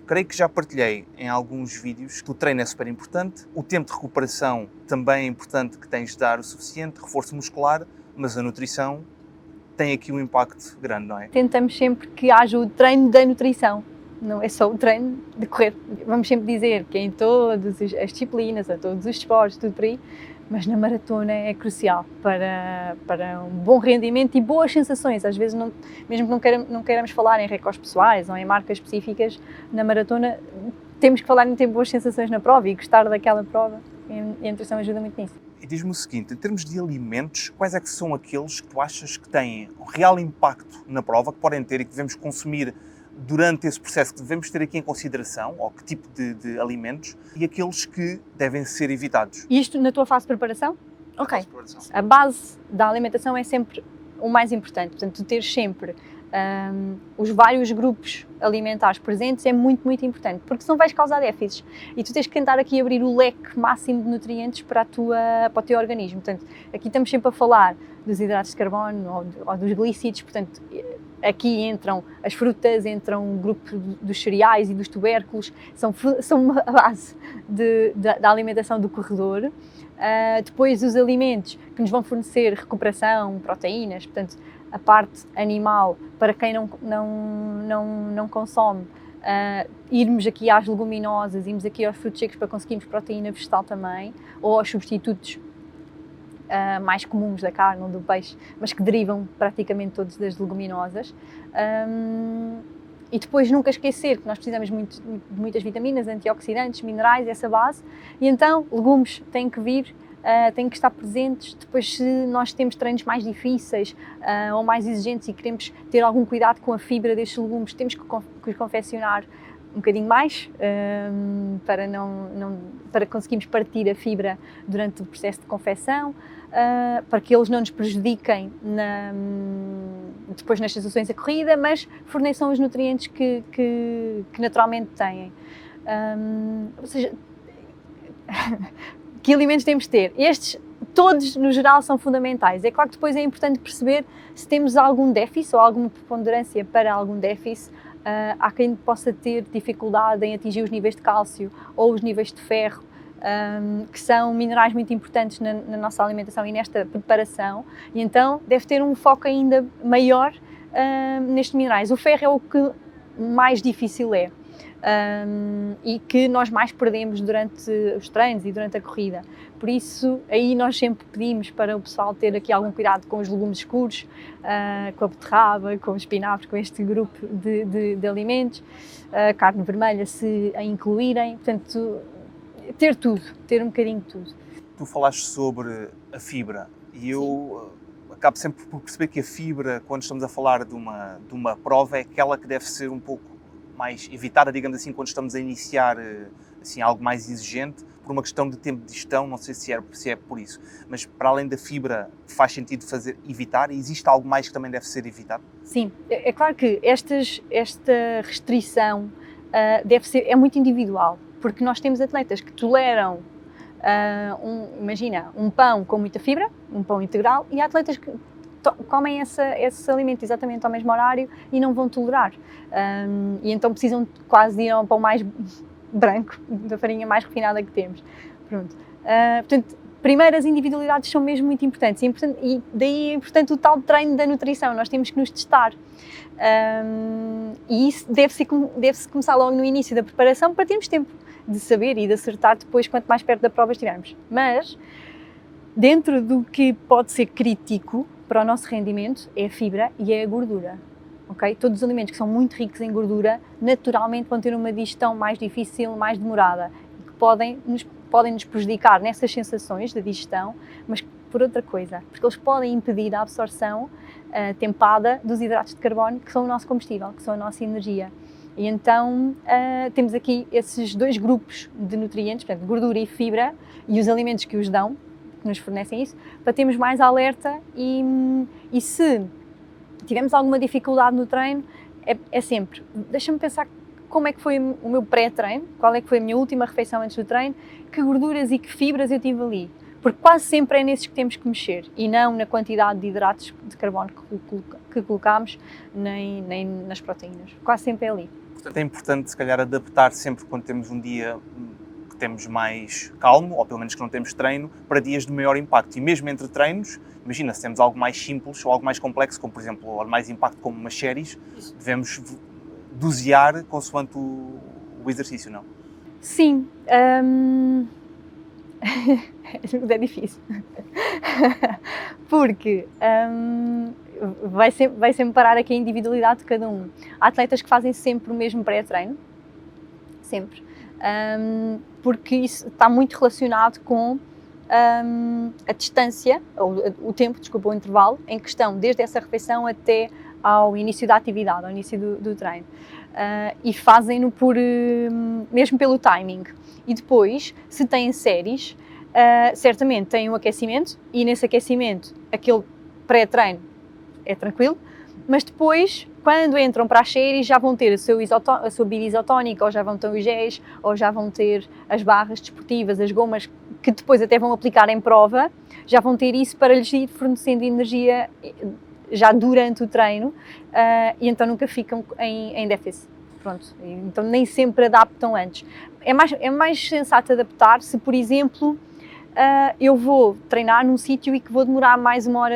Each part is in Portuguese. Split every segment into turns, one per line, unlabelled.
Creio que já partilhei em alguns vídeos que o treino é super importante, o tempo de recuperação também é importante, que tens de dar o suficiente, reforço muscular, mas a nutrição tem aqui um impacto grande, não é?
Tentamos sempre que haja o treino da nutrição, não é só o treino de correr. Vamos sempre dizer que em todas as disciplinas, a todos os esportes, tudo por aí, mas na maratona é crucial para um bom rendimento e boas sensações. Às vezes, mesmo que não queiramos falar em recordes pessoais ou em marcas específicas, na maratona temos que falar em ter boas sensações na prova e gostar daquela prova, e a nutrição ajuda muito nisso.
E diz-me o seguinte, em termos de alimentos, quais é que são aqueles que tu achas que têm um real impacto na prova, que podem ter e que devemos consumir durante esse processo, que devemos ter aqui em consideração, ou que tipo de alimentos, e aqueles que devem ser evitados?
Isto na tua fase de preparação? Ok. A base da alimentação é sempre o mais importante, portanto, tu teres sempre os vários grupos alimentares presentes é muito, muito importante, porque senão vais causar déficits e tu tens que tentar aqui abrir o leque máximo de nutrientes para o teu organismo. Portanto, aqui estamos sempre a falar dos hidratos de carbono ou dos glicídios, portanto, aqui entram as frutas, entram o grupo dos cereais e dos tubérculos, são a base da alimentação do corredor. Depois os alimentos que nos vão fornecer recuperação, proteínas, portanto, a parte animal, para quem não consome, irmos aqui às leguminosas, irmos aqui aos frutos secos para conseguirmos proteína vegetal também, ou aos substitutos mais comuns da carne ou do peixe, mas que derivam praticamente todos das leguminosas. E depois nunca esquecer que nós precisamos de muitas vitaminas, antioxidantes, minerais, essa base, e então legumes têm que vir, têm que estar presentes. Depois, se nós temos treinos mais difíceis ou mais exigentes e queremos ter algum cuidado com a fibra destes legumes, temos que confeccionar um bocadinho mais para conseguirmos partir a fibra durante o processo de confecção, para que eles não nos prejudiquem depois nas sensações da corrida, mas forneçam os nutrientes que naturalmente têm. Ou seja, que alimentos temos de ter? Estes, todos, no geral, são fundamentais. É claro que depois é importante perceber se temos algum déficit ou alguma preponderância para algum déficit. Há quem possa ter dificuldade em atingir os níveis de cálcio ou os níveis de ferro, que são minerais muito importantes na nossa alimentação e nesta preparação, e então deve ter um foco ainda maior nestes minerais. O ferro é o que mais difícil é. E que nós mais perdemos durante os treinos e durante a corrida. Por isso, aí nós sempre pedimos para o pessoal ter aqui algum cuidado com os legumes escuros, com a beterraba, com os espinafres, com este grupo de alimentos, carne vermelha, se a incluírem. Portanto, ter tudo, ter um bocadinho de tudo.
Tu falaste sobre a fibra e eu acabo sempre por perceber que a fibra, quando estamos a falar de uma prova, é aquela que deve ser um pouco mais evitada, digamos assim, quando estamos a iniciar assim, algo mais exigente, por uma questão de tempo de digestão, não sei se é por isso. Mas para além da fibra, faz sentido evitar? Existe algo mais que também deve ser evitado?
Sim, é claro que esta restrição é muito individual, porque nós temos atletas que toleram, imagina, um pão com muita fibra, um pão integral, e há atletas que comem esse alimento exatamente ao mesmo horário e não vão tolerar. E então precisam quase de ir a um pão mais branco, da farinha mais refinada que temos. Pronto. Portanto, primeiro as individualidades são mesmo muito importantes e daí é importante o tal treino da nutrição, nós temos que nos testar. E isso deve-se começar logo no início da preparação para termos tempo de saber e de acertar depois quanto mais perto da prova estivermos. Mas, dentro do que pode ser crítico para o nosso rendimento, é a fibra e é a gordura. Okay? Todos os alimentos que são muito ricos em gordura, naturalmente vão ter uma digestão mais difícil, mais demorada, e que podem nos prejudicar nessas sensações de digestão, mas por outra coisa, porque eles podem impedir a absorção tempada dos hidratos de carbono, que são o nosso combustível, que são a nossa energia. E então temos aqui esses dois grupos de nutrientes, portanto, gordura e fibra, e os alimentos que os dão, que nos fornecem isso, para termos mais alerta e se tivermos alguma dificuldade no treino, é sempre, deixa-me pensar como é que foi o meu pré-treino, qual é que foi a minha última refeição antes do treino, que gorduras e que fibras eu tive ali. Porque quase sempre é nesses que temos que mexer e não na quantidade de hidratos de carbono que colocamos, nem nas proteínas. Quase sempre é ali.
Portanto, é importante, se calhar, adaptar sempre quando temos um dia que temos mais calmo, ou pelo menos que não temos treino, para dias de maior impacto. E mesmo entre treinos, imagina, se temos algo mais simples ou algo mais complexo, como por exemplo, ou mais impacto como umas séries, devemos dosear consoante o exercício, não?
Sim. É difícil. Porque vai sempre parar aqui a individualidade de cada um. Há atletas que fazem sempre o mesmo pré-treino, sempre, porque isso está muito relacionado com a distância, ou o tempo, desculpa, o intervalo, em questão, desde essa refeição até ao início da atividade, ao início do treino. E fazem-no mesmo pelo timing. E depois, se têm séries, certamente têm um aquecimento, e nesse aquecimento, aquele pré-treino é tranquilo, mas depois, quando entram para as séries, já vão ter a sua bebida isotónica, ou já vão ter os géis, ou já vão ter as barras desportivas, as gomas, que depois até vão aplicar em prova, já vão ter isso para lhes ir fornecendo energia já durante o treino, e então nunca ficam em déficit. Pronto, então nem sempre adaptam antes. É mais sensato adaptar se, por exemplo, eu vou treinar num sítio e que vou demorar mais uma hora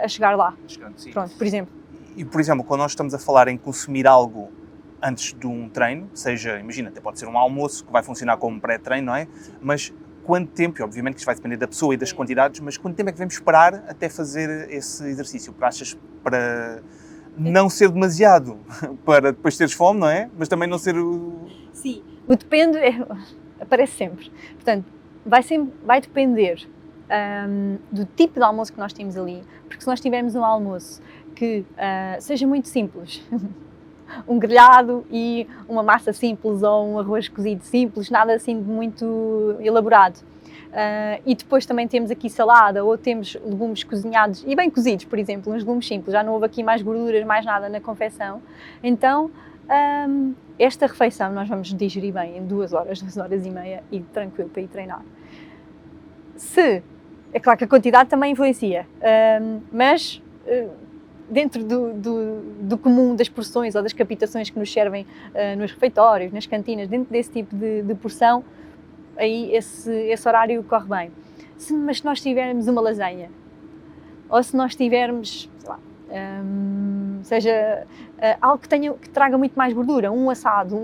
a chegar lá. Pronto, por exemplo.
E, por exemplo, quando nós estamos a falar em consumir algo antes de um treino, seja, imagina, até pode ser um almoço que vai funcionar como pré-treino, não é? Mas quanto tempo, e obviamente que isto vai depender da pessoa e das quantidades, mas quanto tempo é que devemos esperar até fazer esse exercício? Porque achas para não ser demasiado, para depois teres fome, não é? Mas também não ser o...
Sim, o depende aparece sempre. Portanto, vai depender do tipo de almoço que nós temos ali, porque se nós tivermos um almoço que seja muito simples, um grelhado e uma massa simples ou um arroz cozido simples, nada assim de muito elaborado, e depois também temos aqui salada ou temos legumes cozinhados e bem cozidos, por exemplo, uns legumes simples, já não houve aqui mais gorduras, mais nada na confecção, então esta refeição nós vamos digerir bem em 2 horas e meia e tranquilo para ir treinar. É claro que a quantidade também influencia, mas dentro do comum das porções ou das captações que nos servem nos refeitórios, nas cantinas, dentro desse tipo de porção, aí esse horário corre bem. Mas se nós tivermos uma lasanha, ou se nós tivermos, sei lá, seja algo que traga muito mais gordura, um assado,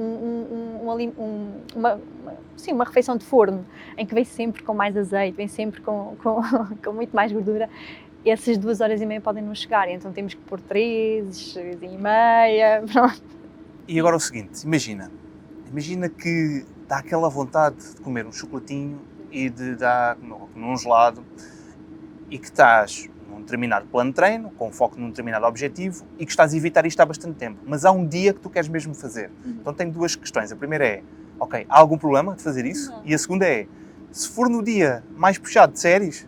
uma refeição de forno, em que vem sempre com mais azeite, vem sempre com muito mais gordura, essas 2 horas e meia podem não chegar, então temos que pôr 3 e meia, pronto.
E agora o seguinte, imagina que dá aquela vontade de comer um chocolatinho e de dar num gelado, e que estás num determinado plano de treino, com foco num determinado objetivo, e que estás a evitar isto há bastante tempo, mas há um dia que tu queres mesmo fazer. Então tenho 2 questões. A primeira é, ok, há algum problema de fazer isso? Não. E a segunda é, se for no dia mais puxado de séries...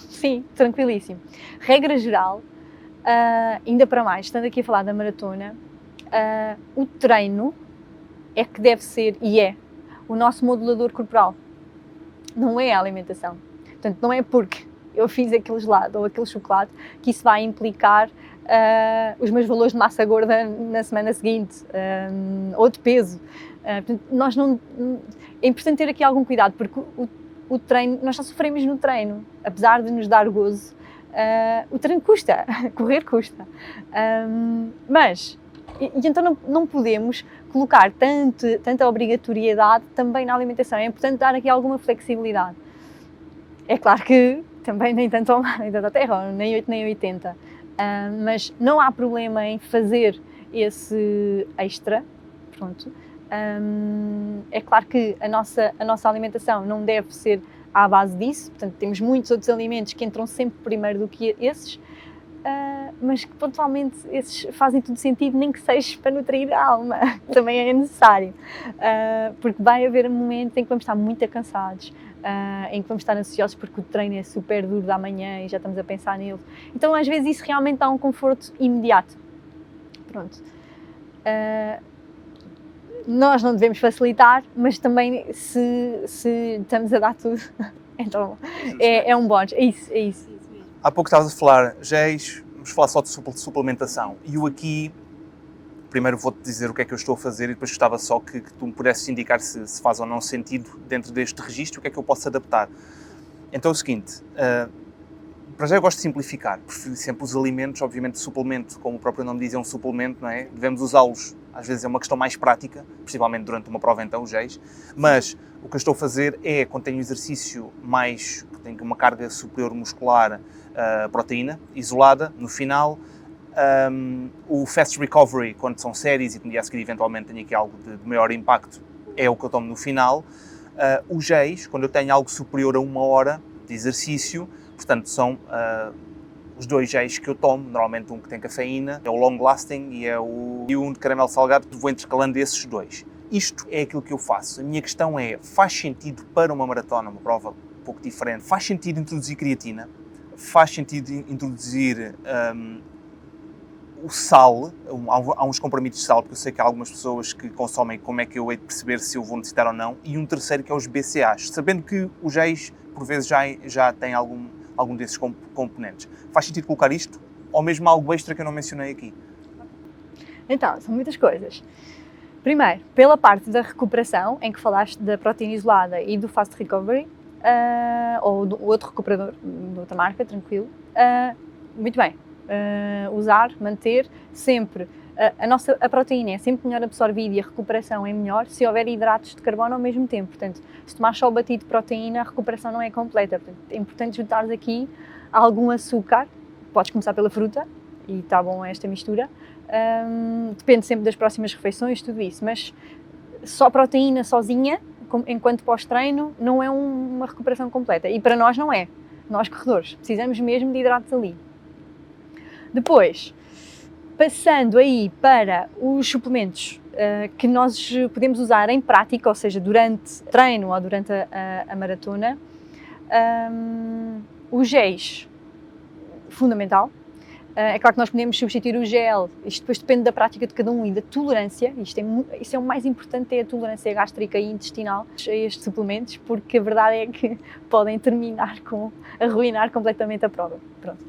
Sim, tranquilíssimo. Regra geral, ainda para mais, estando aqui a falar da maratona, o treino é que deve ser, e é, o nosso modulador corporal. Não é a alimentação. Portanto, não é porque eu fiz aquele gelado ou aquele chocolate que isso vai implicar os meus valores de massa gorda na semana seguinte, ou de peso. Portanto, é importante ter aqui algum cuidado, porque o treino, nós só sofremos no treino, apesar de nos dar gozo, o treino custa, correr custa. E então não podemos colocar tanta obrigatoriedade também na alimentação, é importante dar aqui alguma flexibilidade. É claro que também nem tanto à terra, nem 8 nem 80, mas não há problema em fazer esse extra, pronto. É claro que a nossa alimentação não deve ser à base disso, portanto temos muitos outros alimentos que entram sempre primeiro do que esses, mas que pontualmente esses fazem todo sentido, nem que seja para nutrir a alma, também é necessário, porque vai haver um momento em que vamos estar muito cansados, em que vamos estar ansiosos porque o treino é super duro da manhã e já estamos a pensar nele, então às vezes isso realmente dá um conforto imediato. Pronto. Nós não devemos facilitar, mas também se estamos a dar tudo, então é um bónus, é isso.
Há pouco estavas a falar, géis, vamos falar só de suplementação, e eu aqui primeiro vou-te dizer o que é que eu estou a fazer e depois gostava só que tu me pudesses indicar se faz ou não sentido dentro deste registro, o que é que eu posso adaptar. Então é o seguinte, para já eu gosto de simplificar, prefiro sempre os alimentos, obviamente suplemento, como o próprio nome diz, é um suplemento, não é? Devemos usá-los, às vezes é uma questão mais prática, principalmente durante uma prova então, os géis, mas o que eu estou a fazer é, quando tenho exercício mais, que tenho uma carga superior muscular, proteína isolada, no final, o Fast Recovery, quando são séries e que no dia a seguir eventualmente tenho aqui algo de maior impacto, é o que eu tomo no final. Os géis, quando eu tenho algo superior a 1 hora de exercício, portanto são os 2 géis que eu tomo, normalmente um que tem cafeína, é o Long Lasting e um de caramelo salgado, vou intercalando esses 2. Isto é aquilo que eu faço. A minha questão é, faz sentido para uma maratona, uma prova um pouco diferente, faz sentido introduzir creatina? Faz sentido introduzir o sal, há uns comprimidos de sal, porque eu sei que há algumas pessoas que consomem, como é que eu hei de perceber se eu vou necessitar ou não, e um terceiro que é os BCAAs, sabendo que os géis, por vezes, já têm algum desses componentes. Faz sentido colocar isto, ou mesmo algo extra que eu não mencionei aqui?
Então, são muitas coisas. Primeiro, pela parte da recuperação, em que falaste da proteína isolada e do Fast Recovery, ou do outro recuperador de outra marca, tranquilo, muito bem. Usar, manter sempre a proteína é sempre melhor absorvida e a recuperação é melhor se houver hidratos de carbono ao mesmo tempo. Portanto, se tomares só o batido de proteína, a recuperação não é completa. Portanto, é importante juntares aqui algum açúcar. Podes começar pela fruta e está bom esta mistura. Depende sempre das próximas refeições, tudo isso, mas só proteína sozinha, enquanto pós-treino, não é uma recuperação completa. E para nós não é. Nós, corredores, precisamos mesmo de hidratos ali. Depois, passando aí para os suplementos que nós podemos usar em prática, ou seja, durante o treino ou durante a maratona, os géis, fundamental. É claro que nós podemos substituir o gel, isto depois depende da prática de cada um e da tolerância, isso é o mais importante, é a tolerância gástrica e intestinal a estes suplementos, porque a verdade é que podem terminar arruinar completamente a prova. Pronto.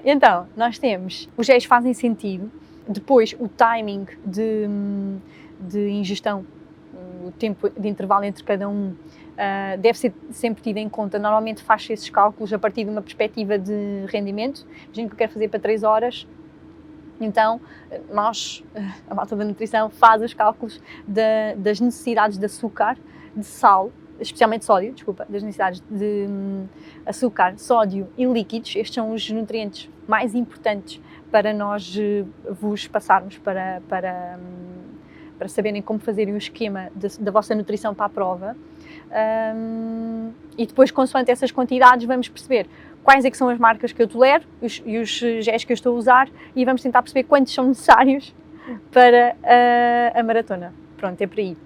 Então, nós temos, os géis fazem sentido, depois o timing de ingestão, o tempo de intervalo entre cada um, deve ser sempre tido em conta. Normalmente faz-se esses cálculos a partir de uma perspectiva de rendimento. Imagino que eu quero fazer para 3 horas, então a malta da nutrição faz os cálculos das necessidades de açúcar, de sal, especialmente sódio, das necessidades de açúcar, sódio e líquidos. Estes são os nutrientes mais importantes para nós vos passarmos para saberem como fazerem o esquema da vossa nutrição para a prova. E depois, consoante essas quantidades, vamos perceber quais é que são as marcas que eu tolero e os géis que eu estou a usar, e vamos tentar perceber quantos são necessários para a maratona. Pronto, é por aí.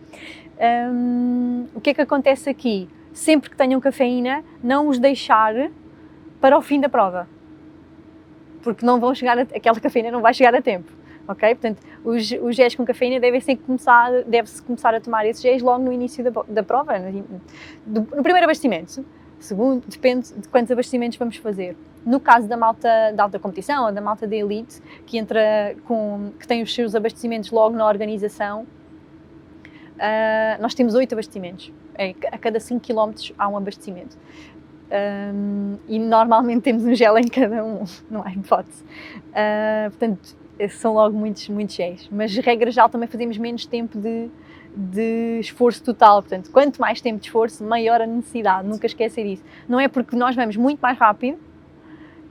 O que é que acontece aqui? Sempre que tenham cafeína, não os deixar para o fim da prova, porque não vão chegar aquela cafeína não vai chegar a tempo. Ok? Portanto, os géis com cafeína deve-se começar a tomar esses géis logo no início da prova, no primeiro abastecimento. Segundo, depende de quantos abastecimentos vamos fazer. No caso da malta da alta competição ou da malta da elite, que tem os seus abastecimentos logo na organização, nós temos 8 abastecimentos. A cada 5 km há um abastecimento. E normalmente temos um gel em cada um, não há hipótese. Portanto, são logo muitos géis, mas regra geral também fazemos menos tempo de esforço total, portanto, quanto mais tempo de esforço, maior a necessidade, nunca esquecer isso. Não é porque nós vamos muito mais rápido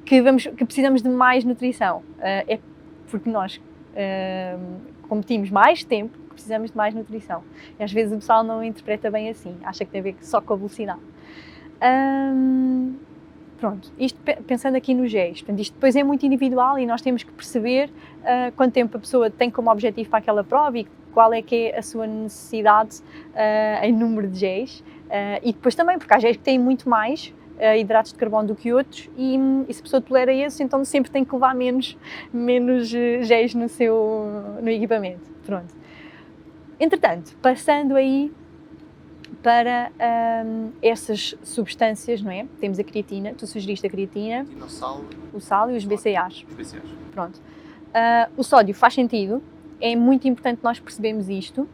que precisamos de mais nutrição, é porque nós competimos mais tempo que precisamos de mais nutrição. E às vezes o pessoal não interpreta bem assim, acha que tem a ver só com a velocidade. Pronto, isto pensando aqui nos géis, portanto, isto depois é muito individual e nós temos que perceber quanto tempo a pessoa tem como objetivo para aquela prova e qual é que é a sua necessidade em número de géis. E depois também, porque há géis que têm muito mais hidratos de carbono do que outros e se a pessoa tolera esses, então sempre tem que levar menos géis no equipamento. Pronto. Entretanto, passando aí para essas substâncias, não é? Temos a creatina, tu sugeriste a creatina, o sal e os BCAAs.
Os BCAAs.
Pronto. O sódio faz sentido, é muito importante nós percebermos isto.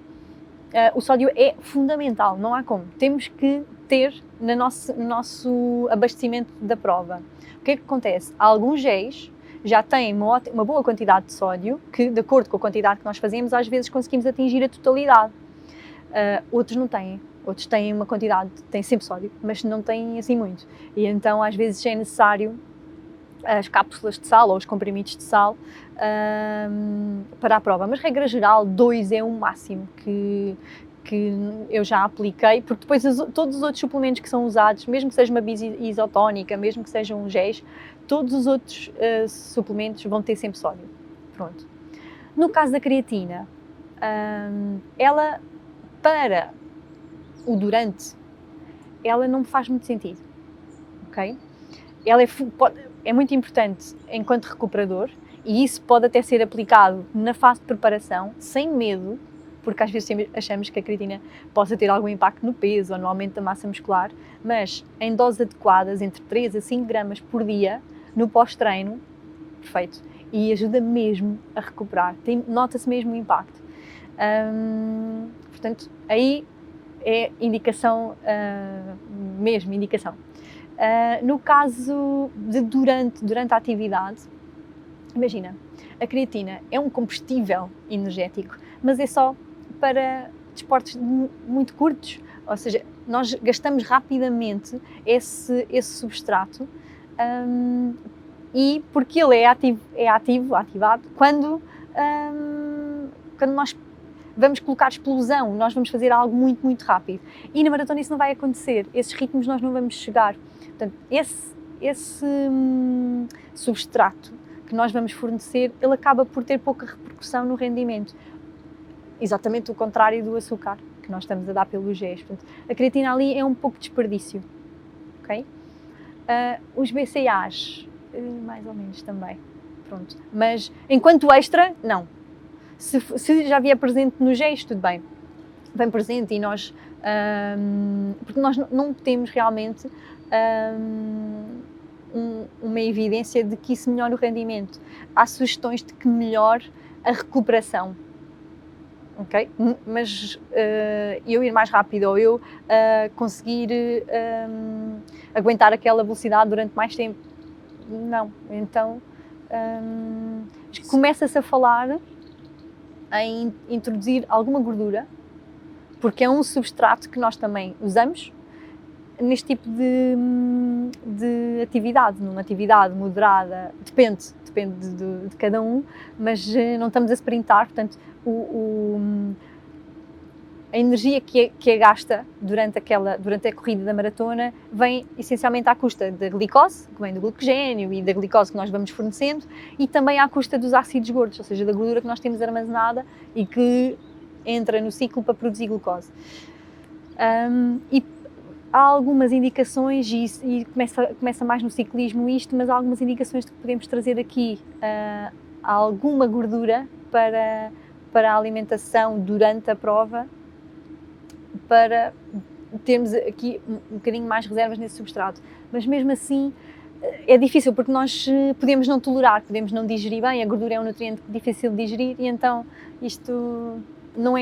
O sódio é fundamental, não há como. Temos que ter no nosso abastecimento da prova. O que é que acontece? Alguns géis já têm uma boa quantidade de sódio, que de acordo com a quantidade que nós fazemos, às vezes conseguimos atingir a totalidade. Outros não têm. Outros têm uma quantidade, têm sempre sódio, mas não têm assim muito. E então às vezes é necessário as cápsulas de sal ou os comprimidos de sal para a prova. Mas regra geral, 2 é o máximo que eu já apliquei, porque depois todos os outros suplementos que são usados, mesmo que seja uma isotónica, mesmo que sejam géis, todos os outros suplementos vão ter sempre sódio. Pronto. No caso da creatina, ela, para o durante, ela não me faz muito sentido, ok? Ela é muito importante enquanto recuperador, e isso pode até ser aplicado na fase de preparação, sem medo, porque às vezes achamos que a creatina possa ter algum impacto no peso ou no aumento da massa muscular, mas em doses adequadas, entre 3 a 5 gramas por dia, no pós-treino, perfeito, e ajuda mesmo a recuperar, nota-se mesmo o impacto. Portanto, aí é indicação, mesmo indicação. No caso de durante a atividade, imagina, a creatina é um combustível energético, mas é só para desportos muito curtos, ou seja, nós gastamos rapidamente esse substrato, e porque ele é ativado quando nós vamos colocar explosão, nós vamos fazer algo muito, muito rápido. E na maratona isso não vai acontecer, esses ritmos nós não vamos chegar. Portanto, esse substrato que nós vamos fornecer, ele acaba por ter pouca repercussão no rendimento. Exatamente o contrário do açúcar, que nós estamos a dar pelos géis. Portanto, a creatina ali é um pouco desperdício. Ok? Os BCAAs, mais ou menos também. Pronto. Mas, enquanto extra, não. Se já vier presente nos géis, tudo bem. Bem presente e nós... porque nós não temos realmente uma evidência de que isso melhora o rendimento. Há sugestões de que melhore a recuperação. Ok? Mas eu ir mais rápido ou eu conseguir aguentar aquela velocidade durante mais tempo, não. Então começa-se a falar em introduzir alguma gordura, porque é um substrato que nós também usamos neste tipo de atividade, numa atividade moderada, depende de cada um, mas não estamos a sprintar, portanto a energia que é gasta durante a corrida da maratona vem essencialmente à custa da glicose, que vem do glicogênio e da glicose que nós vamos fornecendo, e também à custa dos ácidos gordos, ou seja, da gordura que nós temos armazenada e que entra no ciclo para produzir glucose. E há algumas indicações, e começa mais no ciclismo isto, mas há algumas indicações de que podemos trazer aqui alguma gordura para a alimentação durante a prova, para termos aqui um bocadinho mais reservas nesse substrato. Mas mesmo assim é difícil, porque nós podemos não tolerar, podemos não digerir bem, a gordura é um nutriente difícil de digerir, e então isto não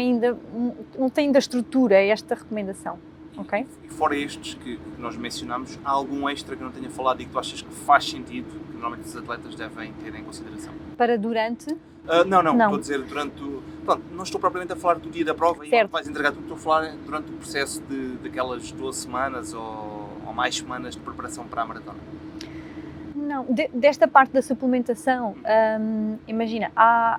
tem ainda estrutura, esta recomendação. Okay?
E fora estes que nós mencionamos, há algum extra que não tenha falado e que tu achas que faz sentido, que normalmente os atletas devem ter em consideração?
Para durante?
Não, estou a dizer durante o... Pronto, não estou propriamente a falar do dia da prova, certo, e vais entregar tudo, estou a falar durante o processo daquelas 12 semanas ou mais semanas de preparação para a maratona.
Não, desta parte da suplementação, imagina, há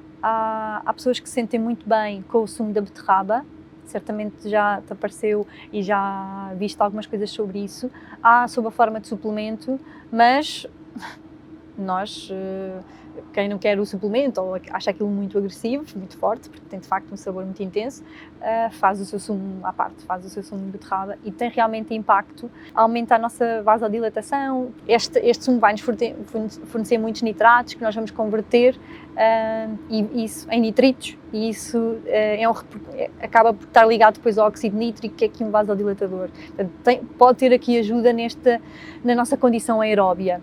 pessoas que se sentem muito bem com o sumo da beterraba, certamente já te apareceu e já viste algumas coisas sobre isso. Há sob a forma de suplemento, mas nós, quem não quer o suplemento ou acha aquilo muito agressivo, muito forte, porque tem de facto um sabor muito intenso, faz o seu sumo à parte, faz o seu sumo de beterraba e tem realmente impacto, aumenta a nossa vasodilatação. Este sumo vai-nos fornecer muitos nitratos que nós vamos converter isso em nitritos, e isso acaba por estar ligado depois ao óxido nítrico, que é aqui um vasodilatador. Portanto, pode ter aqui ajuda na nossa condição aeróbia.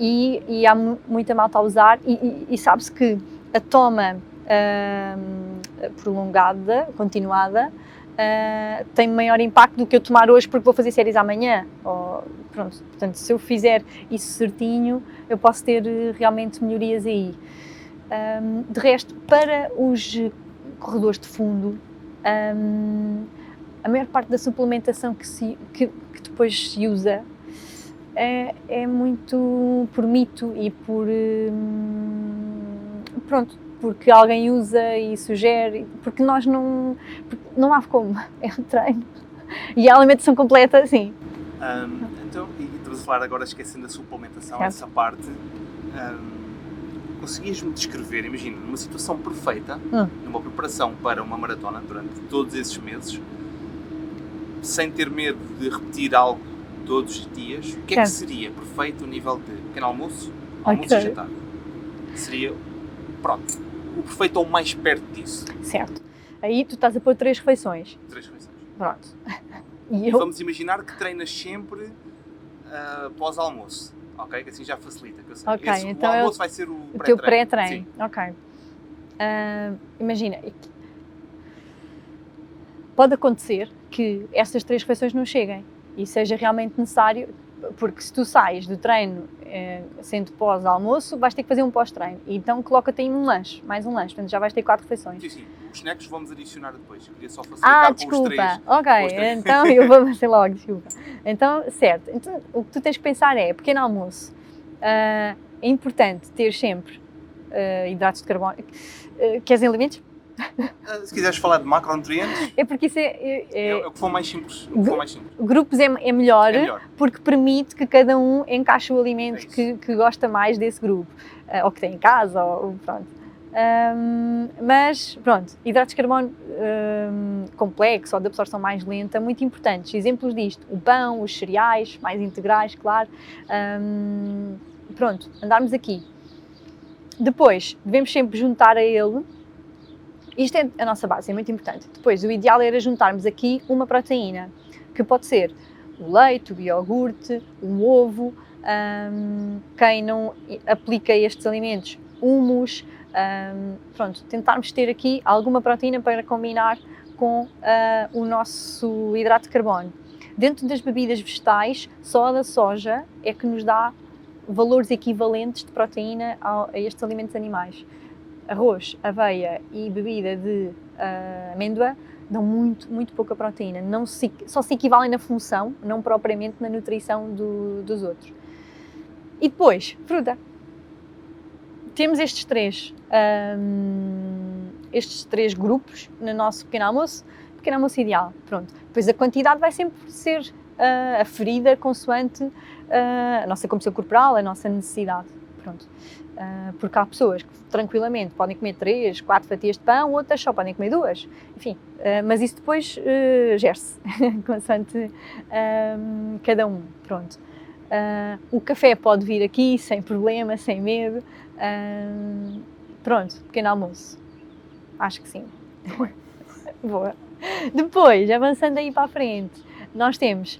E há muita malta a usar, e sabe-se que a toma prolongada, continuada, tem maior impacto do que eu tomar hoje porque vou fazer séries amanhã. Pronto, portanto, se eu fizer isso certinho, eu posso ter realmente melhorias aí. De resto, para os corredores de fundo, a maior parte da suplementação que depois se usa é muito por mito e porque alguém usa e sugere, porque não há como, é um treino e a alimentação completa, sim.
Então, e estamos a falar agora, esquecendo a suplementação,
certo.
Essa parte, conseguias-me descrever, imagina, numa situação perfeita, numa preparação para uma maratona durante todos esses meses, sem ter medo de repetir algo todos os dias, o que é que seria perfeito no nível de pequeno almoço, almoço e jantar? Seria, pronto, o perfeito ou mais perto disso.
Certo. Aí tu estás a pôr 3 refeições.
3 refeições.
Pronto.
E vamos imaginar que treinas sempre pós-almoço, ok? Que assim já facilita. Que eu sei.
Ok, então
o almoço vai ser o
teu pré-treino. Ok. Imagina, pode acontecer que essas 3 refeições não cheguem e seja realmente necessário, porque se tu sais do treino sendo pós-almoço, vais ter que fazer um pós-treino. E então coloca-te aí mais um lanche, portanto já vais ter 4 refeições.
Sim. Os snacks vamos adicionar depois. Eu queria só facilitar
desculpa.
Com os 3.
Ok, então eu vou fazer logo, desculpa. Então, certo. Então, o que tu tens que pensar é, pequeno almoço, é importante ter sempre hidratos de carbono. Queres alimentos?
Se quiseres falar de macronutrientes,
é porque isso
é o que for mais simples.
Grupos é melhor, porque permite que cada um encaixe o alimento que gosta mais desse grupo, ou que tem em casa, ou pronto. Mas pronto, hidratos de carbono complexo ou de absorção mais lenta, muito importantes. Exemplos disto: o pão, os cereais mais integrais, claro. Pronto, andarmos aqui. Depois, devemos sempre juntar a ele. Isto é a nossa base, é muito importante. Depois, o ideal era juntarmos aqui uma proteína, que pode ser o leite, o iogurte, o ovo, quem não aplica estes alimentos, hummus, pronto, tentarmos ter aqui alguma proteína para combinar com o nosso hidrato de carbono. Dentro das bebidas vegetais, só a da soja é que nos dá valores equivalentes de proteína a estes alimentos animais. Arroz, aveia e bebida de amêndoa dão muito pouca proteína. Só se equivalem na função, não propriamente na nutrição dos outros. E depois, fruta. Temos estes três grupos no nosso pequeno almoço ideal. Pronto. Depois a quantidade vai sempre ser aferida consoante a nossa composição corporal, a nossa necessidade. Pronto. Porque há pessoas que tranquilamente podem comer 3, 4 fatias de pão, outras só podem comer 2. Enfim, mas isso depois gere-se, consoante cada um. Pronto. O café pode vir aqui sem problema, sem medo. Pronto, pequeno almoço. Acho que sim. Boa. Depois, avançando aí para a frente, nós temos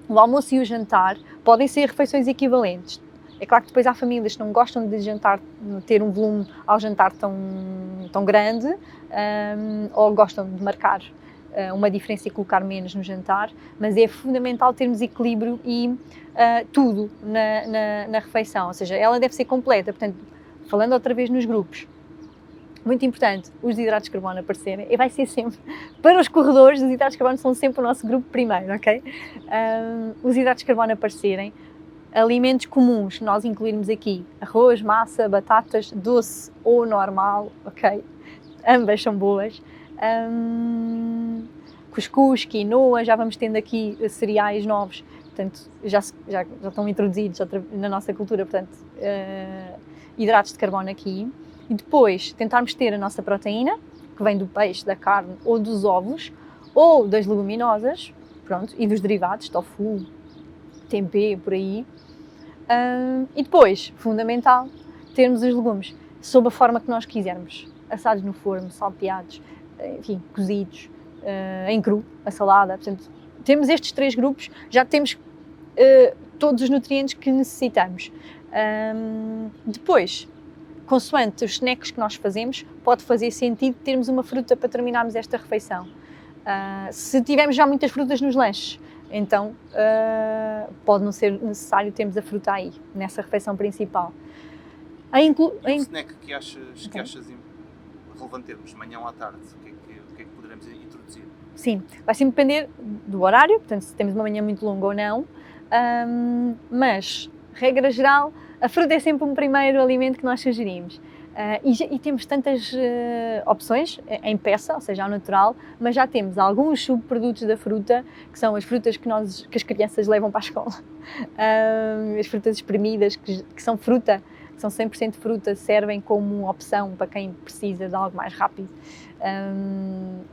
o almoço e o jantar, podem ser refeições equivalentes. É claro que depois há famílias que não gostam de jantar, ter um volume ao jantar tão grande, ou gostam de marcar uma diferença e colocar menos no jantar, mas é fundamental termos equilíbrio e tudo na refeição, ou seja, ela deve ser completa. Portanto, falando outra vez nos grupos, muito importante, os hidratos de carbono aparecerem, e vai ser sempre, para os corredores, os hidratos de carbono são sempre o nosso grupo primeiro, ok? Os hidratos de carbono aparecerem, alimentos comuns, nós incluirmos aqui arroz, massa, batatas, doce ou normal, ok? Ambas são boas. Cuscuz, quinoa, já vamos tendo aqui cereais novos, portanto, já estão introduzidos na nossa cultura, portanto, hidratos de carbono aqui. E depois tentarmos ter a nossa proteína, que vem do peixe, da carne ou dos ovos, ou das leguminosas, pronto, e dos derivados, tofu, tempê, por aí. E depois, fundamental, termos os legumes sob a forma que nós quisermos, assados no forno, salteados, enfim, cozidos, em cru, a salada. Portanto, temos estes 3 grupos, já temos todos os nutrientes que necessitamos. Depois, consoante os snacks que nós fazemos, pode fazer sentido termos uma fruta para terminarmos esta refeição. Se tivermos já muitas frutas nos lanches, então pode não ser necessário termos a fruta aí, nessa refeição principal.
Um snack que achas relevante termos, manhã ou à tarde, o que é que poderemos introduzir?
Sim, vai sempre depender do horário, portanto se temos uma manhã muito longa ou não, mas, regra geral, a fruta é sempre um primeiro alimento que nós sugerimos. E temos tantas opções em peça, ou seja, ao natural, mas já temos alguns subprodutos da fruta, que são as frutas que as crianças levam para a escola. As frutas espremidas, que são fruta, que são 100% fruta, servem como opção para quem precisa de algo mais rápido.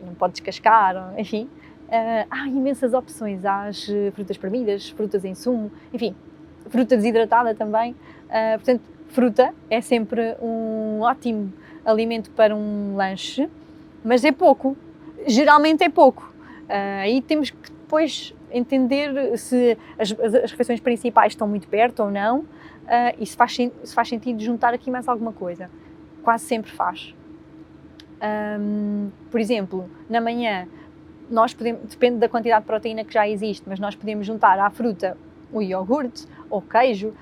Não pode descascar, enfim. Há imensas opções, há as frutas espremidas, frutas em sumo, enfim, fruta desidratada também. Portanto, fruta é sempre um ótimo alimento para um lanche, mas é pouco, geralmente é pouco. Aí temos que depois entender se as refeições principais estão muito perto ou não, e se faz sentido juntar aqui mais alguma coisa. Quase sempre faz. Por exemplo, na manhã, nós podemos, depende da quantidade de proteína que já existe, mas nós podemos juntar à fruta o iogurte, ou queijo,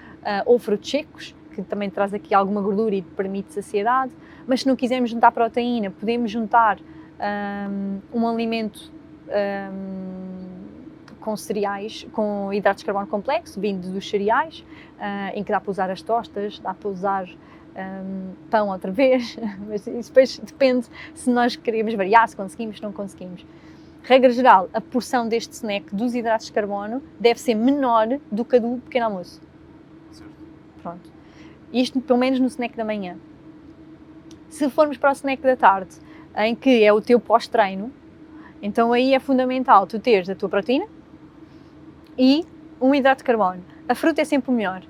ou frutos secos, que também traz aqui alguma gordura e permite saciedade, mas se não quisermos juntar proteína, podemos juntar um alimento com cereais, com hidratos de carbono complexo, vindo dos cereais, em que dá para usar as tostas, dá para usar pão outra vez, mas isso depois depende se nós queremos variar, se conseguimos, se não conseguimos. Regra geral, a porção deste snack dos hidratos de carbono deve ser menor do que a do pequeno almoço.
Certo.
Pronto. Isto pelo menos no snack da manhã. Se formos para o snack da tarde, em que é o teu pós-treino, então aí é fundamental tu teres a tua proteína e um hidrato de carbono. A fruta é sempre o melhor,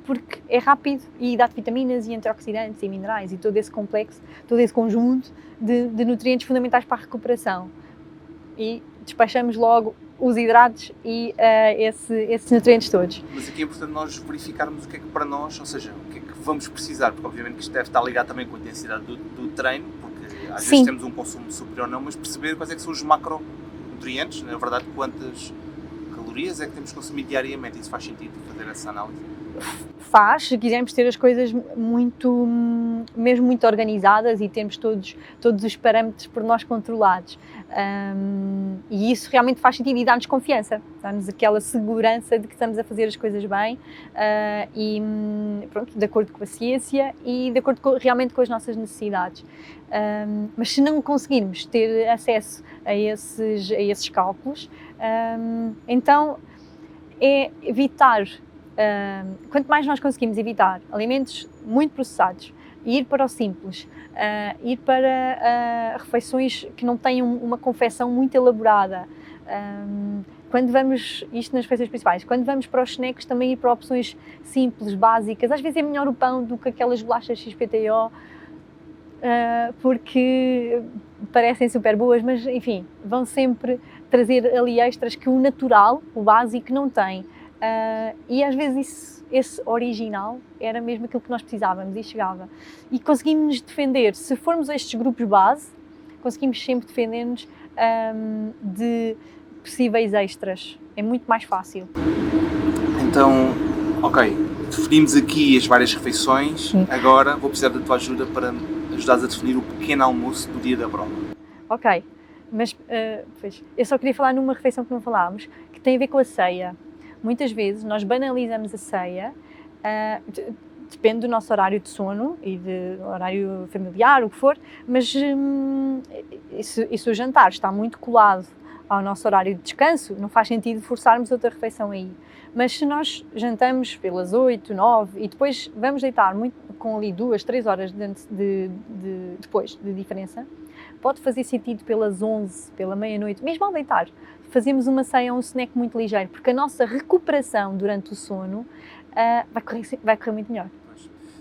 porque é rápido e dá-te vitaminas e antioxidantes e minerais e todo esse complexo, todo esse conjunto de nutrientes fundamentais para a recuperação. E despachamos logo os hidratos e esses nutrientes todos.
Mas aqui é importante nós verificarmos o que é que para nós, ou seja, o que é que vamos precisar, porque obviamente que isto deve estar ligado também com a intensidade do treino, porque às vezes temos um consumo superior ou não, mas perceber quais é que são os macronutrientes, na verdade, quantas calorias é que temos que consumir diariamente. Isso faz sentido fazer essa análise?
Faz, se quisermos ter as coisas mesmo muito organizadas e termos todos os parâmetros por nós controlados. E isso realmente faz sentido e dá-nos confiança, dá-nos aquela segurança de que estamos a fazer as coisas bem e pronto, de acordo com a ciência e de acordo realmente com as nossas necessidades. Mas se não conseguirmos ter acesso a esses cálculos, então é evitar. Quanto mais nós conseguimos evitar alimentos muito processados e ir para o simples, ir para refeições que não tenham uma confecção muito elaborada, quando vamos, isto nas refeições principais, quando vamos para os snacks também ir para opções simples, básicas, às vezes é melhor o pão do que aquelas bolachas XPTO, porque parecem super boas, mas enfim, vão sempre trazer ali extras que o natural, o básico, não tem. E às vezes esse original era mesmo aquilo que nós precisávamos e chegava. E conseguimos defender, se formos a estes grupos base, conseguimos sempre defender-nos de possíveis extras. É muito mais fácil.
Então, ok, definimos aqui as várias refeições. Sim. Agora vou precisar da tua ajuda para me ajudares a definir o pequeno almoço do dia da prova. Ok,
mas eu só queria falar numa refeição que não falámos, que tem a ver com a ceia. Muitas vezes nós banalizamos a ceia, depende do nosso horário de sono e do horário familiar, o que for, mas e se o jantar está muito colado ao nosso horário de descanso, não faz sentido forçarmos outra refeição aí. Mas se nós jantamos pelas 8, 9 e depois vamos deitar com ali 2, 3 horas depois de diferença, pode fazer sentido pelas 11, pela meia-noite, mesmo ao deitar, fazemos uma ceia ou um snack muito ligeiro, porque a nossa recuperação durante o sono vai correr muito melhor.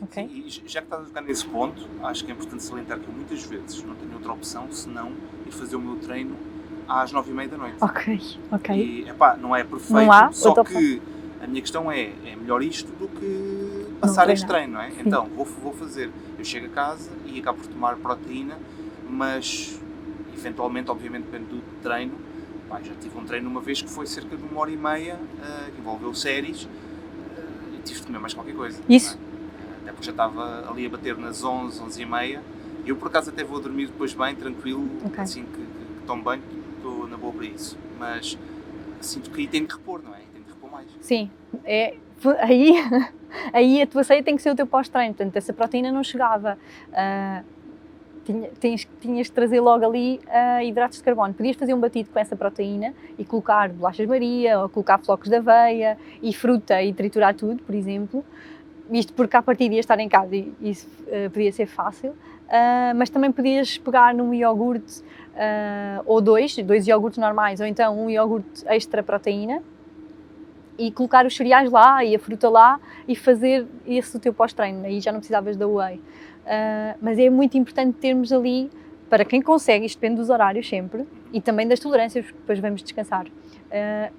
Okay? Sim, e já que estás a tocar nesse ponto, acho que é importante salientar que eu muitas vezes não tenho outra opção senão ir fazer o meu treino às 9h30 da noite.
Ok.
E, não é perfeito, só que a minha questão é melhor isto do que passar este treino, não é? Então, vou fazer. Eu chego a casa e acabo por tomar proteína, mas eventualmente, obviamente, depende do treino. Pá, já tive um treino uma vez que foi cerca de 1h30, que envolveu séries, e tive de comer mais qualquer coisa.
Isso.
Até porque já estava ali a bater nas 11, 11h30. Eu, por acaso, até vou dormir depois bem, tranquilo, assim que tomo banho, estou na boa para isso. Mas sinto que aí tenho que repor, não é? Tenho que repor mais.
Sim, aí a tua ceia tem que ser o teu pós-treino, portanto, essa proteína não chegava. Tinhas de trazer logo ali hidratos de carbono. Podias fazer um batido com essa proteína e colocar bolachas Maria, ou colocar flocos de aveia e fruta e triturar tudo, por exemplo. Isto porque à partida ia estar em casa e isso podia ser fácil. Mas também podias pegar num iogurte ou dois iogurtes normais, ou então um iogurte extra proteína e colocar os cereais lá e a fruta lá e fazer esse o teu pós-treino. Aí já não precisavas da whey. Mas é muito importante termos ali, para quem consegue, isto depende dos horários sempre, e também das tolerâncias, porque depois vamos descansar.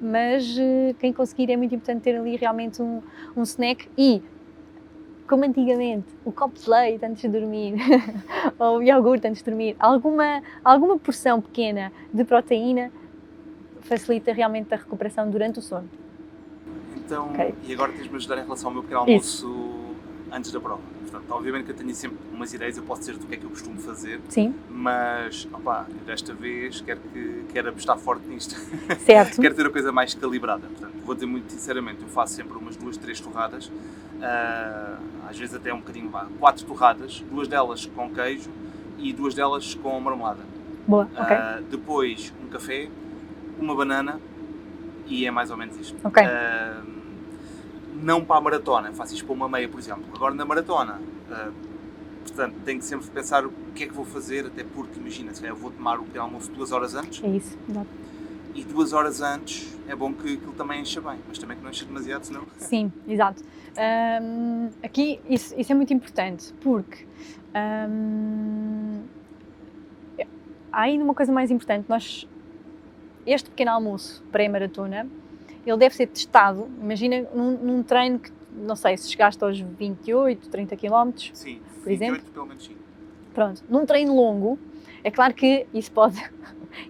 Mas quem conseguir é muito importante ter ali realmente um snack e, como antigamente, o copo de leite antes de dormir, ou o iogurte antes de dormir, alguma porção pequena de proteína facilita realmente a recuperação durante o sono.
Então, e agora tens-me ajudar em relação ao meu pequeno almoço antes da prova. Portanto, obviamente que eu tenho sempre umas ideias, eu posso dizer do que é que eu costumo fazer.
Sim.
Mas, desta vez quero apostar forte nisto.
Certo.
Quero ter a coisa mais calibrada. Portanto, vou dizer muito sinceramente, eu faço sempre umas 2, 3 torradas. Às vezes até um bocadinho, 4 torradas, 2 delas com queijo e 2 delas com marmelada.
Boa, ok.
Depois um café, uma banana e é mais ou menos isto.
Ok.
Não para a maratona, faço isto para uma meia, por exemplo. Agora na maratona, portanto, tenho que sempre pensar o que é que vou fazer, até porque, imagina, se eu vou tomar o pequeno almoço 2 horas antes.
É isso, exato.
E 2 horas antes é bom que aquilo também encha bem, mas também que não encha demasiado, senão...
Sim, exato. Aqui isso é muito importante, porque há ainda uma coisa mais importante. Este pequeno almoço pré-maratona, ele deve ser testado, imagina, num treino que, não sei, se chegaste aos 28, 30 km,
sim,
por exemplo.
Pelo menos sim.
Pronto, num treino longo, é claro que isso pode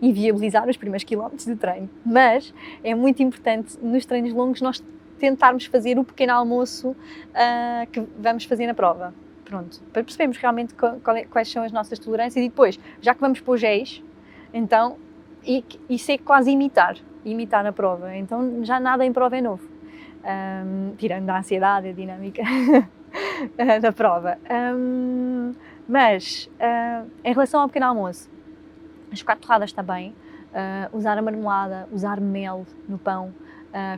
inviabilizar os primeiros quilómetros do treino, mas é muito importante nos treinos longos nós tentarmos fazer o pequeno almoço que vamos fazer na prova. Pronto, para percebermos realmente quais são as nossas tolerâncias e depois, já que vamos pôr géis, então, isso é quase imitar a prova, então já nada em prova é novo, tirando a ansiedade, a dinâmica da prova. Mas, em relação ao pequeno almoço, as 4 torradas está bem, usar a marmelada, usar mel no pão,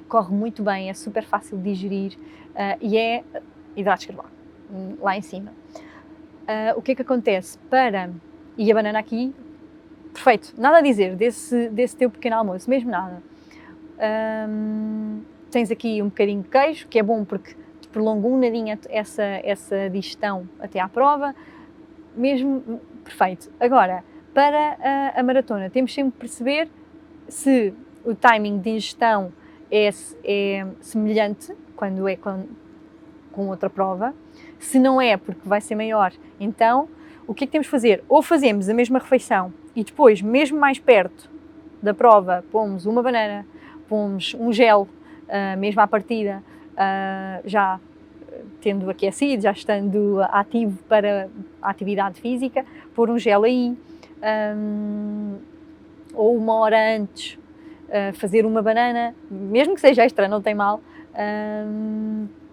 corre muito bem, é super fácil de digerir e é hidratos de carbono, lá em cima. O que é que acontece? E a banana aqui, perfeito, nada a dizer desse teu pequeno almoço, mesmo nada. Tens aqui um bocadinho de queijo, que é bom porque te prolonga um nadinha essa digestão até à prova, mesmo perfeito. Agora, para a maratona, temos sempre que perceber se o timing de ingestão é semelhante quando é com outra prova, se não é porque vai ser maior, então o que é que temos de fazer? Ou fazemos a mesma refeição e depois, mesmo mais perto da prova, pomos uma banana, pomos um gel, mesmo à partida, já tendo aquecido, já estando ativo para a atividade física, pôr um gel aí, ou 1 hora antes, fazer uma banana, mesmo que seja extra, não tem mal,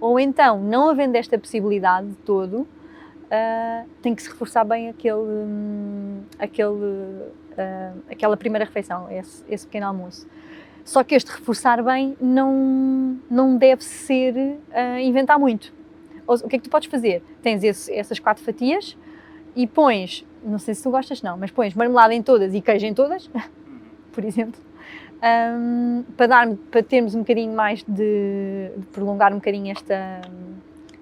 ou então, não havendo esta possibilidade de todo, tem que se reforçar bem aquela primeira refeição, esse pequeno almoço. Só que este reforçar bem não deve ser inventar muito. O que é que tu podes fazer? Tens essas 4 fatias e pões, não sei se tu gostas não, mas pões marmelada em todas e queijo em todas, por exemplo, para termos um bocadinho mais de prolongar um bocadinho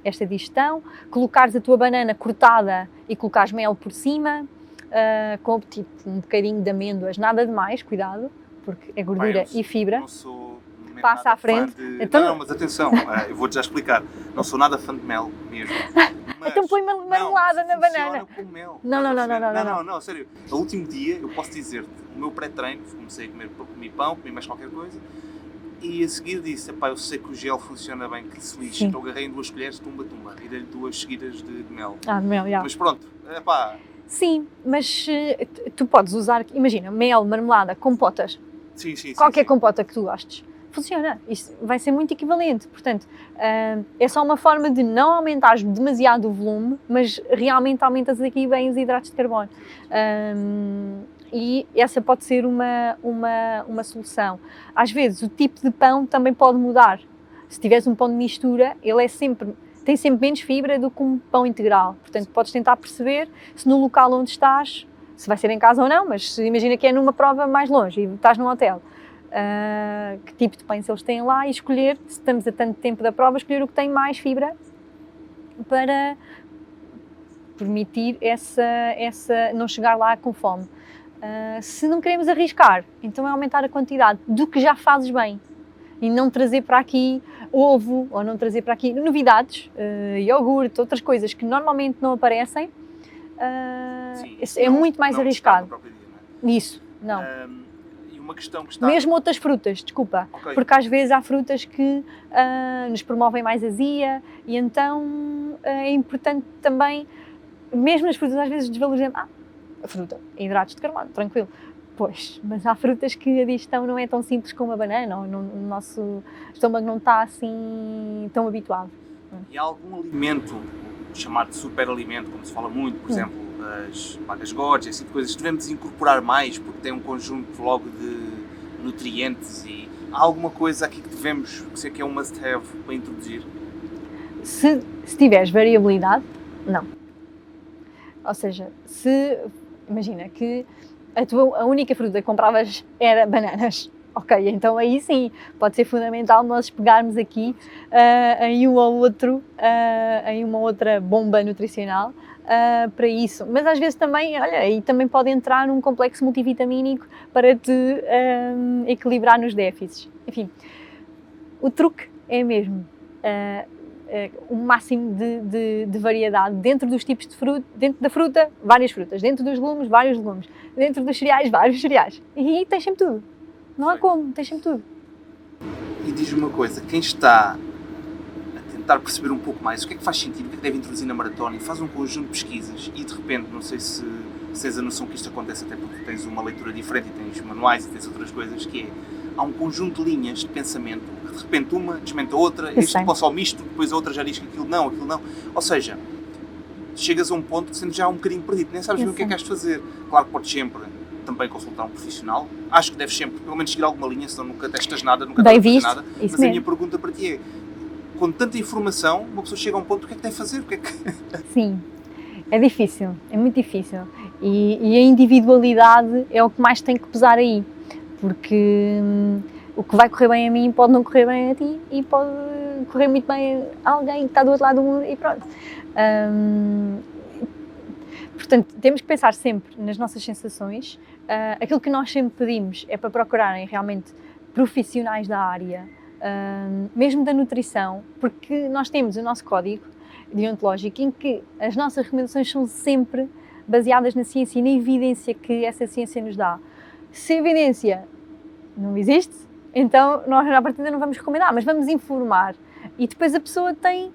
esta digestão, colocares a tua banana cortada e colocares mel por cima, com tipo um bocadinho de amêndoas, nada de mais, cuidado, porque é gordura e fibra.
Não sou
passa à frente.
Então... Não, mas atenção, eu vou-te já explicar. Não sou nada fã de mel mesmo. Mas...
Então põe marmelada na banana.
Com mel.
Não,
sério. No último dia, eu posso dizer-te, o meu pré-treino, comecei a comer pão, comi mais qualquer coisa, e a seguir disse, eu sei que o gel funciona bem, que se lixe. Então agarrei em 2 colheres, tumba, e dei-lhe 2 seguidas de mel.
De mel, já.
Mas pronto,
Sim, mas tu podes usar, imagina, mel, marmelada, compotas.
Sim.
Qualquer compota que tu gostes. Funciona. Isso vai ser muito equivalente. Portanto, é só uma forma de não aumentar demasiado o volume, mas realmente aumentas aqui bem os hidratos de carbono. E essa pode ser uma solução. Às vezes, o tipo de pão também pode mudar. Se tiveres um pão de mistura, ele tem sempre menos fibra do que um pão integral. Portanto, podes tentar perceber se no local onde estás, se vai ser em casa ou não, mas imagina que é numa prova mais longe e estás num hotel. Que tipo de pães eles têm lá e escolher, se estamos a tanto tempo da prova, escolher o que tem mais fibra para permitir não chegar lá com fome. Se não queremos arriscar, então é aumentar a quantidade do que já fazes bem e não trazer para aqui ovo ou não trazer para aqui novidades, iogurte, outras coisas que normalmente não aparecem. É muito mais arriscado.
Dia, não é?
Isso, não.
E uma questão que está...
Mesmo outras frutas, desculpa, porque às vezes há frutas que nos promovem mais azia e então é importante também, mesmo as frutas às vezes desvalorizamos, a fruta, hidratos de carbono, tranquilo. Pois, mas há frutas que a digestão não é tão simples como a banana, ou o nosso estômago não está assim tão habituado.
E há algum alimento chamado de superalimento, como se fala muito, por exemplo, as goji, esse tipo de coisas, devemos incorporar mais porque tem um conjunto logo de nutrientes e há alguma coisa aqui que devemos, que é um must-have para introduzir?
Se tiveres variabilidade, não. Ou seja, imagina que a única fruta que compravas era bananas. Ok, então aí sim, pode ser fundamental nós pegarmos aqui em uma outra bomba nutricional para isso. Mas às vezes também, olha, aí também pode entrar um complexo multivitamínico para te equilibrar nos déficits. Enfim, o truque é mesmo o máximo de variedade dentro dos tipos de fruta, dentro da fruta, várias frutas, dentro dos legumes, vários legumes, dentro dos cereais, vários cereais. E aí tens sempre tudo. Não há como, tens sempre tudo.
E diz-me uma coisa, quem está a tentar perceber um pouco mais o que é que faz sentido, o que é que deve introduzir na maratona e faz um conjunto de pesquisas e de repente, não sei se tens a noção que isto acontece até porque tens uma leitura diferente e tens manuais e tens outras coisas, que é, há um conjunto de linhas de pensamento que de repente uma desmente a outra, este consome isto, depois a outra já diz que aquilo não. Ou seja, chegas a um ponto que sendo já um bocadinho perdido, nem sabes bem o que é que has de fazer. Claro que podes sempre também consultar um profissional, acho que deves sempre pelo menos seguir alguma linha, senão nunca testas nada, nunca testas nada. Mas mesmo. A minha pergunta para ti é, com tanta informação, uma pessoa chega a um ponto, o que é que deve fazer?
Sim, é difícil, é muito difícil. E a individualidade é o que mais tem que pesar aí, porque o que vai correr bem a mim pode não correr bem a ti e pode correr muito bem a alguém que está do outro lado do mundo e pronto. Portanto, temos que pensar sempre nas nossas sensações. Aquilo que nós sempre pedimos é para procurarem realmente profissionais da área, mesmo da nutrição, porque nós temos o nosso código deontológico em que as nossas recomendações são sempre baseadas na ciência e na evidência que essa ciência nos dá. Se a evidência não existe, então nós à partida não vamos recomendar, mas vamos informar. E depois a pessoa tem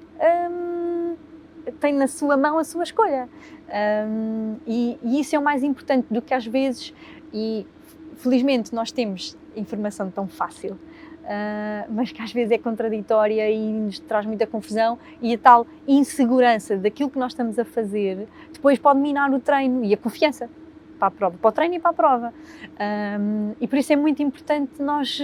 na sua mão a sua escolha. E isso é o mais importante do que às vezes, e felizmente nós temos informação tão fácil, mas que às vezes é contraditória e nos traz muita confusão, e a tal insegurança daquilo que nós estamos a fazer depois pode minar o treino e a confiança para a prova, para o treino e para a prova. E por isso é muito importante nós,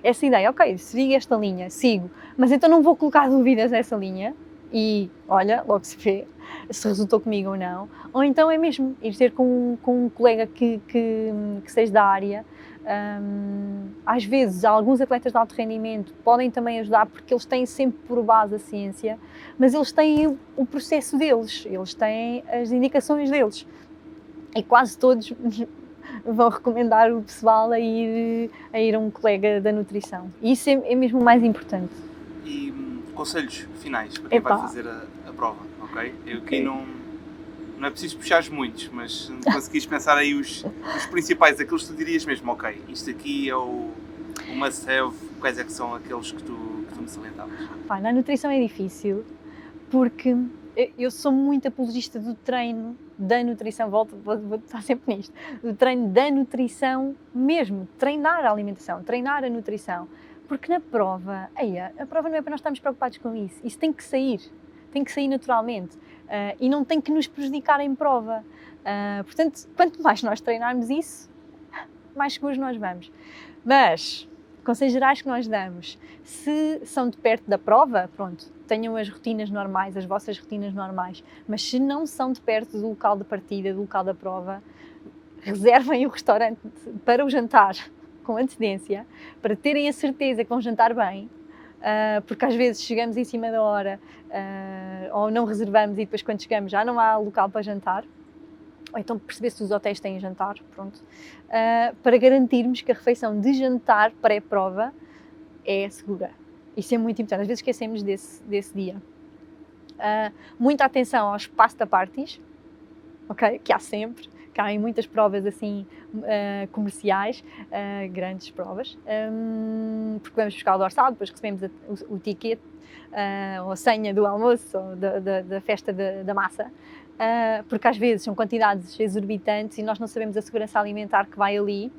essa ideia, ok, sigo esta linha, sigo, mas então não vou colocar dúvidas nessa linha e olha, logo se vê se resultou comigo ou não, ou então é mesmo ir ter com um colega que seja da área. Às vezes alguns atletas de alto rendimento podem também ajudar porque eles têm sempre por base a ciência, mas eles têm o processo deles, eles têm as indicações deles e quase todos vão recomendar o pessoal a ir a um colega da nutrição. E isso é mesmo o mais importante.
E conselhos finais para quem vai fazer a prova, ok? Eu aqui não é preciso puxares muitos, mas se conseguires pensar aí os principais, aqueles que tu dirias mesmo, ok, isto aqui é o must-have, quais é que são aqueles que tu me salientavas?
Na nutrição é difícil, porque eu sou muito apologista do treino da nutrição, vou estar sempre nisto, do treino da nutrição mesmo, treinar a alimentação, treinar a nutrição, porque na prova, a prova não é para nós estarmos preocupados com isso tem que sair naturalmente e não tem que nos prejudicar em prova, portanto, quanto mais nós treinarmos isso, mais seguros nós vamos. Mas, conselhos gerais que nós damos, se são de perto da prova, pronto, tenham as rotinas normais, as vossas rotinas normais, mas se não são de perto do local de partida, do local da prova, reservem o restaurante para o jantar com antecedência, para terem a certeza que vão jantar bem, porque às vezes chegamos em cima da hora ou não reservamos e depois quando chegamos já não há local para jantar, ou então perceber se os hotéis têm jantar, pronto, para garantirmos que a refeição de jantar pré-prova é segura. Isso é muito importante, às vezes esquecemos desse dia. Muita atenção ao espaço da parties, ok? Que há sempre, que há em muitas provas assim comerciais, grandes provas, porque vamos buscar o dorsal, depois recebemos o ticket, ou a senha do almoço, ou da festa da massa, porque às vezes são quantidades exorbitantes e nós não sabemos a segurança alimentar que vai ali.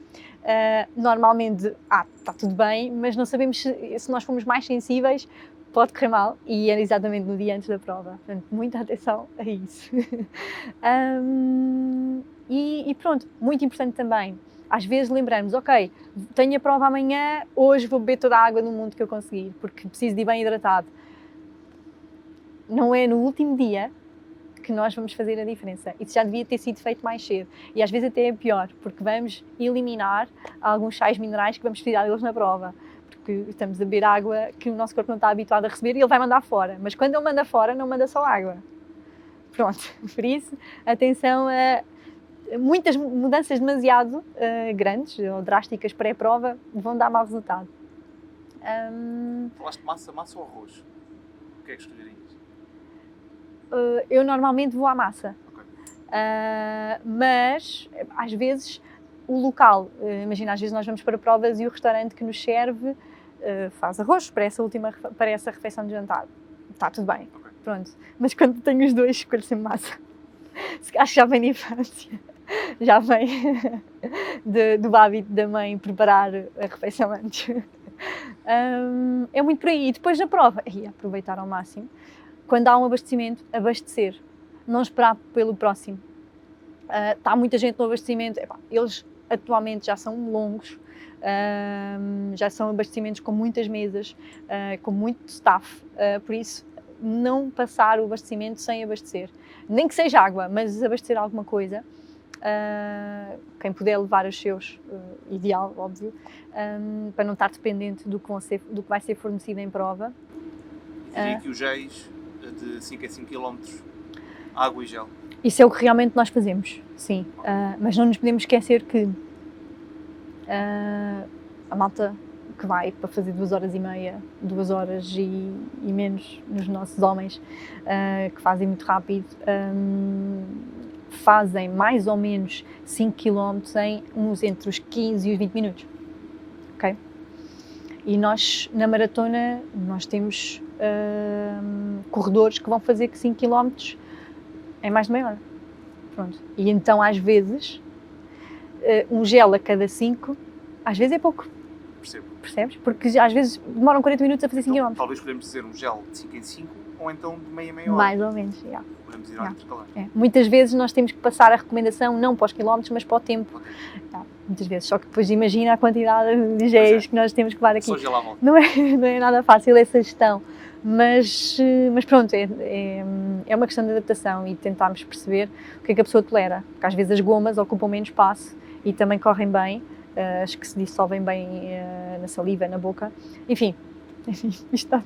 Normalmente, está tudo bem, mas não sabemos se nós formos mais sensíveis, pode correr mal, e é exatamente no dia antes da prova. Portanto, muita atenção a isso. E pronto, muito importante também, às vezes lembramos, ok, tenho a prova amanhã, hoje vou beber toda a água do mundo que eu conseguir, porque preciso de ir bem hidratado. Não é no último dia que nós vamos fazer a diferença. Isso já devia ter sido feito mais cedo. E às vezes até é pior, porque vamos eliminar alguns sais minerais que vamos precisar deles na prova. Porque estamos a beber água que o nosso corpo não está habituado a receber e ele vai mandar fora. Mas quando ele manda fora, não manda só água. Pronto. Por isso, atenção a muitas mudanças demasiado grandes ou drásticas pré-prova vão dar mau resultado.
Falaste massa ou arroz? O que é que escolherias?
Eu normalmente vou à massa,
okay.
Mas às vezes o local, imagina, às vezes nós vamos para provas e o restaurante que nos serve faz arroz para essa refeição de jantar, está tudo bem, okay. Pronto. Mas quando tenho os dois, escolho sempre massa. Acho que já vem de infância, já vem do hábito da mãe preparar a refeição antes. É muito por aí. E depois da prova, aproveitar ao máximo. Quando há um abastecimento, abastecer, não esperar pelo próximo. Está muita gente no abastecimento, eles atualmente já são longos, já são abastecimentos com muitas mesas, com muito staff, por isso não passar o abastecimento sem abastecer. Nem que seja água, mas abastecer alguma coisa. Quem puder levar os seus, ideal, óbvio, para não estar dependente do que vai ser fornecido em prova.
Diria que os géis de 5 a 5 km, água e gel.
Isso é o que realmente nós fazemos, sim. Mas não nos podemos esquecer que a malta que vai para fazer 2 horas e meia, 2 horas e menos nos nossos homens, que fazem muito rápido, fazem mais ou menos 5 km entre os 15 e os 20 minutos. Ok? E nós, na maratona, nós temos corredores que vão fazer 5 km em mais de meia hora. Pronto. E então, às vezes, um gel a cada 5, às vezes é pouco.
Percebo.
Percebes? Porque às vezes demoram 40 minutos a fazer 5 km.
Talvez podemos dizer um gel de 5 em 5 ou então de meia hora.
Mais ou menos, já.
Podemos ir ao intercalar.
Muitas vezes nós temos que passar a recomendação não para os quilómetros, mas para o tempo. Muitas vezes, só que depois imagina a quantidade de géis que nós temos que levar aqui.
Só gel à volta.
Não é nada fácil essa gestão, mas pronto, é uma questão de adaptação e tentarmos perceber o que é que a pessoa tolera, porque às vezes as gomas ocupam menos espaço e também correm bem, as que se dissolvem bem na saliva, na boca, enfim, isto está